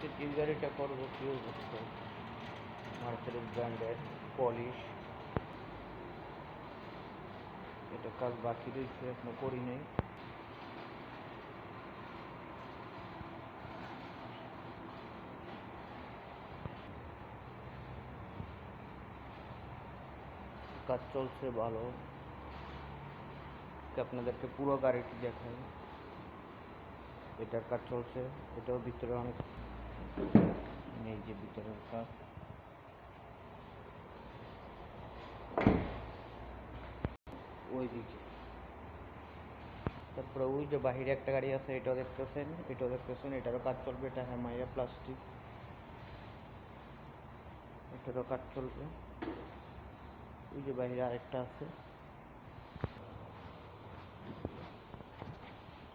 আজকে যে গাড়িটা করবো কেউ করতে মার্সেডিস ব্র্যান্ডের পলিশ, এটা কাজ বাকি রয়েছে, এখনো করি নাই। কাজ চলছে ভালো, আপনাদেরকে পুরো গাড়িটি দেখাই। এটার কাজ চলছে, এটাও ভিতরে অনেক, এই যে ভিতরের কাজ, ওই দিকে। তারপরে ওই যে বাহিরে একটা গাড়ি আছে, এটাও দেখতেছেন, এটারও কাজ চলবে। এটা হেমাইয়া প্লাস্টিক, এটারও কাজ চলবে। ওই যে বাহিরে আরেকটা আছে,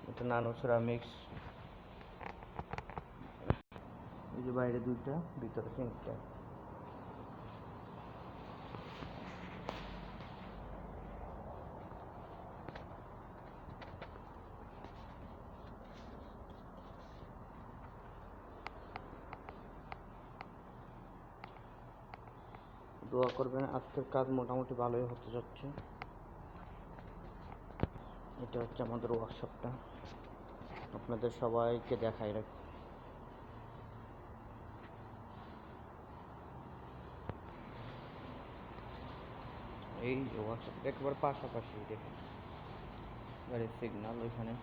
এটা নানো সেরামিক্স। এই যে বাইরে দুইটা, ভিতরে তিনটা। দোয়া করবেন, আজকের কাজ মোটামুটি ভালোই হতে যাচ্ছে। এটা হচ্ছে আমাদের ওয়ার্কশপটা, আপনাদের সবাইকে দেখাই রাখি। এই যে ওয়ার্কশপটা একেবারে পাশাপাশি, দেখেন গাড়ির সিগন্যাল ওইখানে।